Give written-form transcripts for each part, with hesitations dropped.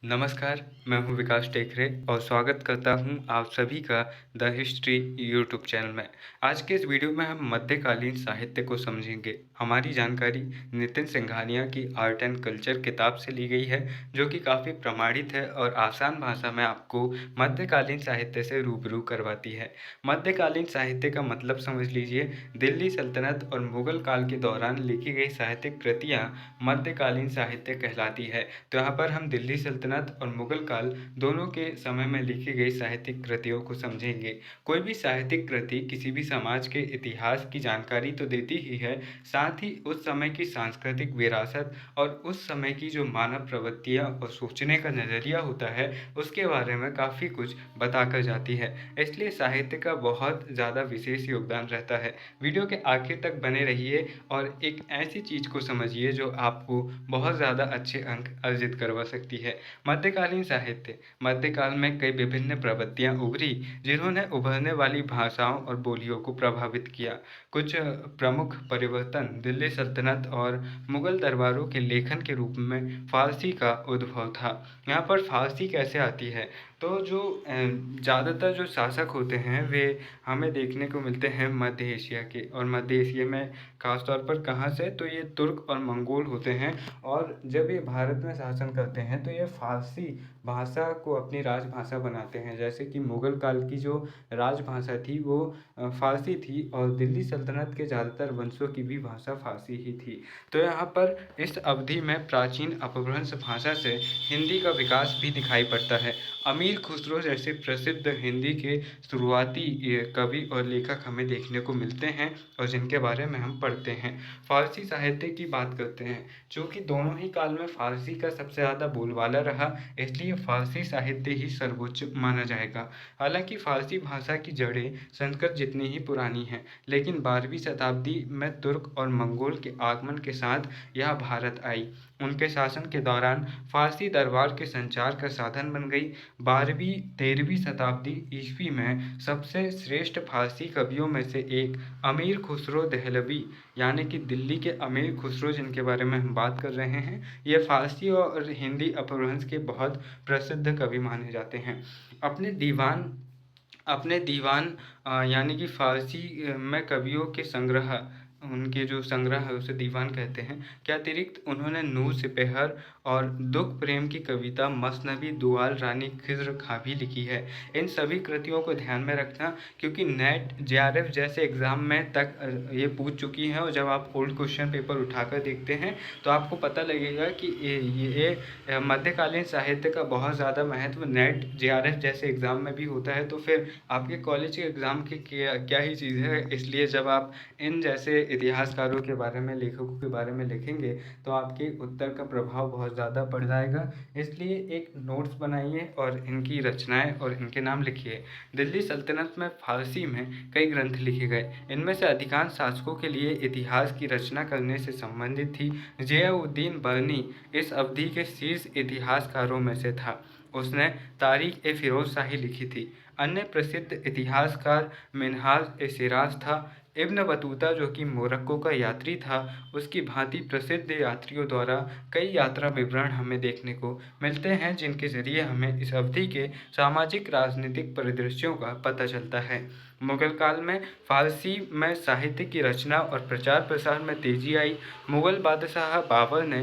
नमस्कार, मैं हूँ विकास टेकरे और स्वागत करता हूँ आप सभी का द हिस्ट्री यूट्यूब चैनल में। आज के इस वीडियो में हम मध्यकालीन साहित्य को समझेंगे। हमारी जानकारी नितिन सिंघानिया की आर्ट एंड कल्चर किताब से ली गई है, जो कि काफ़ी प्रमाणित है और आसान भाषा में आपको मध्यकालीन साहित्य से रूबरू करवाती है। मध्यकालीन साहित्य का मतलब समझ लीजिए, दिल्ली सल्तनत और मुगल काल के दौरान लिखी गई साहित्यिक कृतियाँ मध्यकालीन साहित्य कहलाती है। तो यहाँ पर हम दिल्ली सल्तनत और मुगल काल दोनों के समय में लिखी गई साहित्यिक कृतियों को समझेंगे। कोई भी साहित्यिक कृति किसी भी समाज के इतिहास की जानकारी तो देती ही है, साथ ही उस समय की सांस्कृतिक विरासत और उस समय की जो मानव प्रवृत्तियाँ और सोचने का नज़रिया होता है, उसके बारे में काफ़ी कुछ बताकर जाती है। इसलिए साहित्य का बहुत ज़्यादा विशेष योगदान रहता है। वीडियो के आखिर तक बने रहिए और एक ऐसी चीज़ को समझिए जो आपको बहुत ज़्यादा अच्छे अंक अर्जित करवा सकती है। मध्यकालीन साहित्य मध्यकाल में कई विभिन्न प्रवृत्तियाँ उभरी, जिन्होंने उभरने वाली भाषाओं और बोलियों को प्रभावित किया। कुछ प्रमुख परिवर्तन दिल्ली सल्तनत और मुगल दरबारों के लेखन के रूप में फारसी का उद्भव था। यहाँ पर फारसी कैसे आती है? तो जो ज़्यादातर जो शासक होते हैं वे हमें देखने को मिलते हैं मध्य एशिया के, और मध्य एशिया में ख़ास तौर पर कहाँ से, तो ये तुर्क और मंगोल होते हैं। और जब ये भारत में शासन करते हैं तो ये फारसी भाषा को अपनी राजभाषा बनाते हैं। जैसे कि मुगल काल की जो राजभाषा थी वो फारसी थी, और दिल्ली सल्तनत के ज़्यादातर वंशों की भी भाषा फारसी ही थी। तो यहाँ पर इस अवधि में प्राचीन अपभ्रंश भाषा से हिंदी का विकास भी दिखाई पड़ता है। अमीर खुसरो जैसे प्रसिद्ध हिंदी के शुरुआती कवि और लेखक हमें देखने को मिलते हैं, और जिनके बारे में हम पढ़ते हैं। फारसी साहित्य की बात करते हैं, चूँकि दोनों ही काल में फारसी का सबसे ज़्यादा बोलबाला रहा, इसलिए फारसी साहित्य ही सर्वोच्च माना जाएगा। हालांकि फारसी भाषा की जड़ें संस्कृत जितनी ही पुरानी हैं, लेकिन 12वीं शताब्दी में तुर्क और मंगोल के आगमन के साथ यह भारत आई। उनके शासन के दौरान फारसी दरबार के संचार का साधन बन गई। 12वीं-13वीं शताब्दी ईस्वी में सबसे श्रेष्ठ फारसी कवियों में से एक अमीर खुसरो दहलवी, यानी कि दिल्ली के अमीर खुसरो जिनके बारे में हम बात कर रहे हैं, ये फारसी और हिंदी अपभ्रंश के बहुत प्रसिद्ध कवि माने जाते हैं। अपने दीवान यानी कि फारसी में कवियों के संग्रह, उनके जो संग्रह है उसे दीवान कहते हैं, के अतिरिक्त उन्होंने नूर सिपहर और दुख प्रेम की कविता मसनवी दुआल रानी खिज़्र खां भी लिखी है। इन सभी कृतियों को ध्यान में रखना, क्योंकि नेट जेआरएफ जैसे एग्ज़ाम में तक ये पूछ चुकी हैं, और जब आप ओल्ड क्वेश्चन पेपर उठाकर देखते हैं तो आपको पता लगेगा कि ये मध्यकालीन साहित्य का बहुत ज़्यादा महत्व नेट जेआरएफ जैसे एग्ज़ाम में भी होता है। तो फिर आपके कॉलेज के एग्ज़ाम की क्या क्या ही चीज़ है। इसलिए जब आप इन जैसे इतिहासकारों के बारे में, लेखकों के बारे में लिखेंगे, तो आपके उत्तर का प्रभाव बहुत ज़्यादा पड़ जाएगा। इसलिए एक नोट्स बनाइए और इनकी रचनाएं और इनके नाम लिखिए। दिल्ली सल्तनत में फारसी में कई ग्रंथ लिखे गए। इनमें से अधिकांश शासकों के लिए इतिहास की रचना करने से संबंधित थी। ज़ियाउद्दीन बरनी इस अवधि के शीर्ष इतिहासकारों में से था। उसने तारीख़-ए-फ़िरोज़शाही लिखी थी। अन्य प्रसिद्ध इतिहासकार मिन्हाज-ए-सिराज था। इब्न बतूता, जो कि मोरक्को का यात्री था, उसकी भांति प्रसिद्ध यात्रियों द्वारा कई यात्रा विवरण हमें देखने को मिलते हैं, जिनके ज़रिए हमें इस अवधि के सामाजिक राजनीतिक परिदृश्यों का पता चलता है। मुगल काल में फारसी में साहित्य की रचना और प्रचार प्रसार में तेजी आई। मुगल बादशाह बाबर ने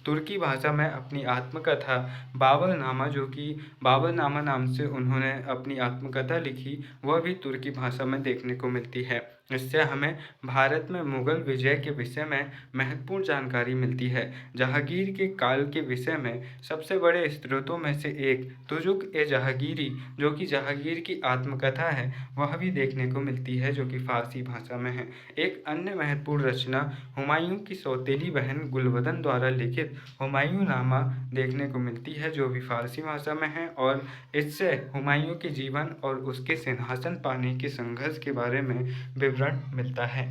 तुर्की भाषा में अपनी आत्मकथा बाबरनामा, जो कि बाबरनामा नाम से उन्होंने अपनी आत्मकथा लिखी, वह भी तुर्की भाषा में देखने को मिलती है। इससे हमें भारत में मुगल विजय के विषय में महत्वपूर्ण जानकारी मिलती है। जहांगीर के काल के विषय में सबसे बड़े स्रोतों में से एक तुज़ुक-ए-जहांगीरी, जो कि जहांगीर की आत्मकथा है, वह भी देखने को मिलती है, जो कि फारसी भाषा में है। एक अन्य महत्वपूर्ण रचना हुमायूं की सौतेली बहन गुलबदन द्वारा लिखित हुमायूंनामा देखने को मिलती है, जो भी फारसी भाषा में है, और इससे हुमायूं के जीवन और उसके सिंहासन पाने के संघर्ष के बारे में विवरण मिलता है।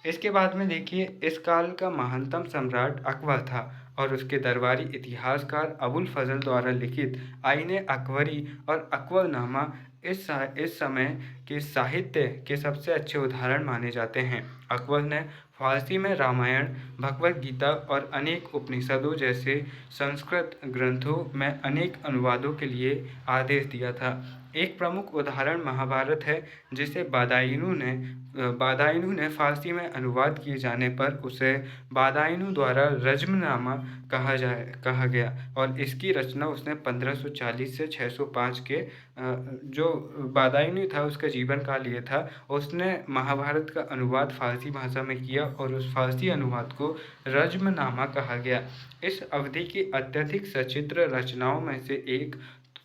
इसके बाद में देखिए, इस काल का महानतम सम्राट अकबर था, और उसके दरबारी इतिहासकार अबुल फजल द्वारा लिखित आईने अकबरी और अकबरनामा इस समय के साहित्य के सबसे अच्छे उदाहरण माने जाते हैं। अकबर ने फारसी में रामायण, भगवद गीता और अनेक उपनिषदों जैसे संस्कृत ग्रंथों में अनेक अनुवादों के लिए आदेश दिया था। एक प्रमुख उदाहरण महाभारत है, जिसे बादायूनु ने फारसी में अनुवाद किए जाने पर उसे बादायूनु द्वारा रज्मनामा कहा गया और इसकी रचना उसने 1540 से 605 के जो बादायूनु था उसका जीवन काल ये था। उसने महाभारत का अनुवाद फारसी भाषा में किया और उस फारसी अनुवाद को रज्मनामा कहा गया। इस अवधि की अत्यधिक सचित्र रचनाओं में से एक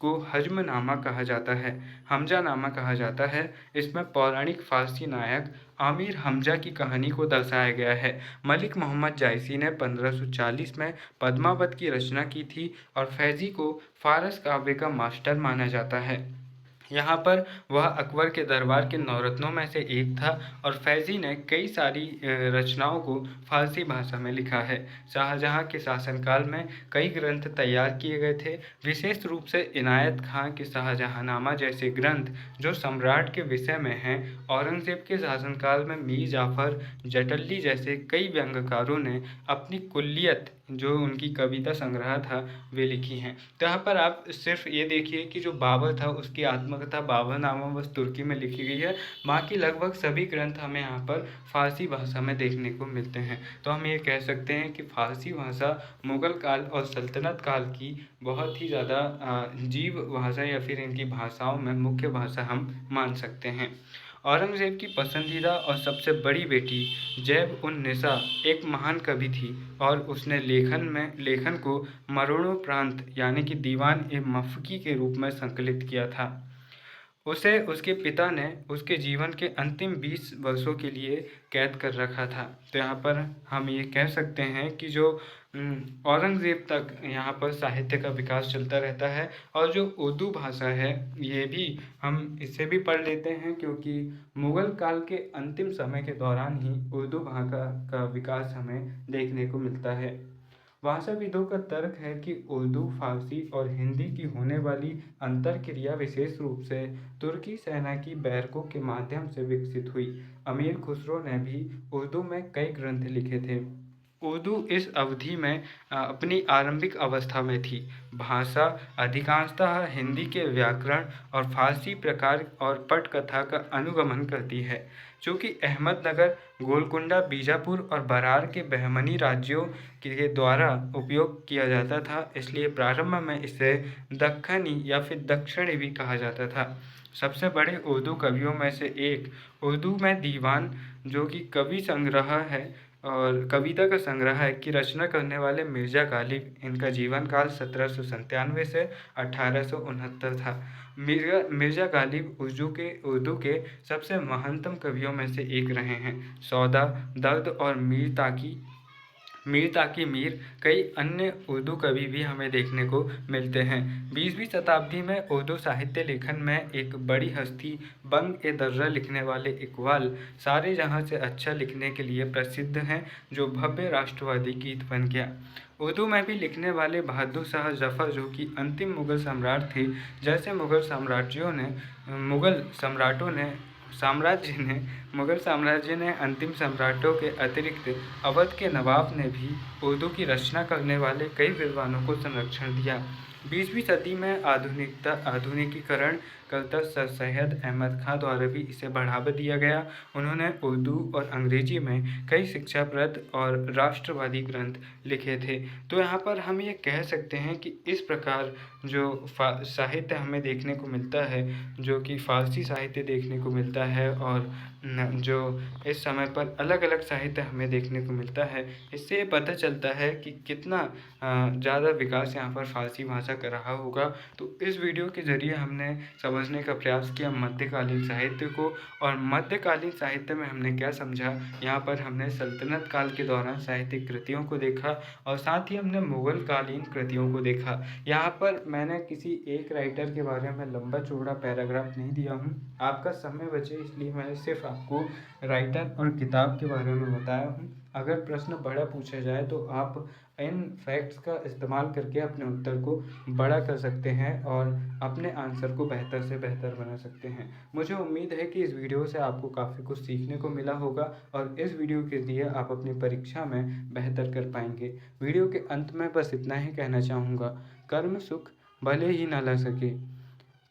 को हजमनामा कहा जाता है, हमजानामा कहा जाता है। इसमें पौराणिक फारसी नायक आमिर हमजा की कहानी को दर्शाया गया है। मलिक मोहम्मद जायसी ने 1540 में पद्मावत की रचना की थी और फैज़ी को फारस काव्य का मास्टर माना जाता है। यहाँ पर वह अकबर के दरबार के नौरत्नों में से एक था और फैज़ी ने कई सारी रचनाओं को फारसी भाषा में लिखा है। शाहजहाँ के शासनकाल में कई ग्रंथ तैयार किए गए थे, विशेष रूप से इनायत खां के शाहजहाँनामा जैसे ग्रंथ जो सम्राट के विषय में हैं। औरंगज़ेब के शासनकाल में मीर जाफ़र जटल्ली जैसे कई व्यंग्यकारों ने अपनी कुल्लियत जो उनकी कविता संग्रह था वे लिखी हैं। तो यहाँ पर आप सिर्फ ये देखिए कि जो बाबर था उसकी आत्मकथा बाबरनामा बस तुर्की में लिखी गई है, बाकी लगभग सभी ग्रंथ हमें यहाँ पर फारसी भाषा में देखने को मिलते हैं। तो हम ये कह सकते हैं कि फारसी भाषा मुग़ल काल और सल्तनत काल की बहुत ही ज़्यादा जीव भाषा या फिर इनकी भाषाओं में मुख्य भाषा हम मान सकते हैं। औरंगज़ेब की पसंदीदा और सबसे बड़ी बेटी ज़ैब-उन-निसा एक महान कवि थी और उसने लेखन को मरणोपरांत यानी कि दीवान-ए-मफ़की के रूप में संकलित किया था। उसे उसके पिता ने उसके जीवन के अंतिम 20 वर्षों के लिए कैद कर रखा था। तो यहाँ पर हम ये कह सकते हैं कि जो औरंगज़ेब तक यहाँ पर साहित्य का विकास चलता रहता है और जो उर्दू भाषा है ये भी हम इसे भी पढ़ लेते हैं, क्योंकि मुग़ल काल के अंतिम समय के दौरान ही उर्दू भाषा का विकास हमें देखने को मिलता है। भाषाविदों का तर्क है कि उर्दू, फारसी और हिंदी की होने वाली अंतर्क्रिया विशेष रूप से तुर्की सेना की बैरकों के माध्यम से विकसित हुई। अमीर खुसरो ने भी उर्दू में कई ग्रंथ लिखे थे। उर्दू इस अवधि में अपनी आरंभिक अवस्था में थी। भाषा अधिकांशतः हिंदी के व्याकरण और फारसी प्रकार और पटकथा का अनुगमन करती है। चूँकि अहमदनगर, गोलकुंडा, बीजापुर और बरार के बहमनी राज्यों के द्वारा उपयोग किया जाता था, इसलिए प्रारंभ में इसे दक्खनी या फिर दक्षिणी भी कहा जाता था। सबसे बड़े उर्दू कवियों में से एक उर्दू में दीवान, जो कि कवि संग्रह है और कविता का संग्रह है, की रचना करने वाले मिर्ज़ा गालिब, इनका जीवन काल 1797 से 1869 था। मिर्ज़ा गालिब उर्दू के सबसे महानतम कवियों में से एक रहे हैं। सौदा, दर्द और मीर ताकी मीर कई अन्य उर्दू कवि भी हमें देखने को मिलते हैं। 20वीं शताब्दी में उर्दू साहित्य लेखन में एक बड़ी हस्ती बंग-ए-दर्रा लिखने वाले इकबाल सारे जहाँ से अच्छा लिखने के लिए प्रसिद्ध हैं, जो भव्य राष्ट्रवादी गीत बन गया। उर्दू में भी लिखने वाले बहादुर शाह जफ़र, जो कि अंतिम मुग़ल सम्राट थे, जैसे मुग़ल साम्राज्य ने अंतिम सम्राटों के अतिरिक्त अवध के नवाब ने भी उर्दू की रचना करने वाले कई विद्वानों को संरक्षण दिया। 20वीं सदी में आधुनिकीकरण करता सर सैयद अहमद खां द्वारा भी इसे बढ़ावा दिया गया। उन्होंने उर्दू और अंग्रेजी में कई शिक्षाप्रद और राष्ट्रवादी ग्रंथ लिखे थे। तो यहाँ पर हम ये कह सकते हैं कि इस प्रकार जो साहित्य हमें देखने को मिलता है, जो कि फारसी साहित्य देखने को मिलता है और जो इस समय पर अलग-अलग साहित्य हमें देखने को मिलता है, इससे पता चलता है कि कितना ज़्यादा विकास यहाँ पर फारसी भाषा का रहा होगा। तो इस वीडियो के ज़रिए हमने समझने का प्रयास किया मध्यकालीन साहित्य को, और मध्यकालीन साहित्य में हमने क्या समझा। यहाँ पर हमने सल्तनत काल के दौरान साहित्यिक कृतियों को देखा और साथ ही हमने मुग़ल कालीन कृतियों को देखा। यहाँ पर मैंने किसी एक राइटर के बारे में लंबा चौड़ा पैराग्राफ नहीं दिया हूँ, आपका समय बचे इसलिए मैंने सिर्फ आपको राइटर और किताब के बारे में बताया हूँ। अगर प्रश्न बड़ा पूछा जाए तो आप इन फैक्ट्स का इस्तेमाल करके अपने उत्तर को बड़ा कर सकते हैं और अपने आंसर को बेहतर से बेहतर बना सकते हैं। मुझे उम्मीद है कि इस वीडियो से आपको काफ़ी कुछ सीखने को मिला होगा और इस वीडियो के लिए आप अपनी परीक्षा में बेहतर कर पाएंगे। वीडियो के अंत में बस इतना ही कहना चाहूँगा, कर्म सुख भले ही ना ला सके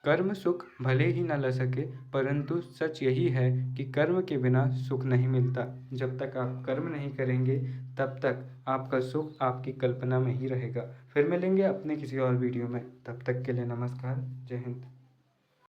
कर्म सुख भले ही न ला सके, परंतु सच यही है कि कर्म के बिना सुख नहीं मिलता। जब तक आप कर्म नहीं करेंगे तब तक आपका सुख आपकी कल्पना में ही रहेगा। फिर मिलेंगे अपने किसी और वीडियो में, तब तक के लिए नमस्कार। जय हिंद।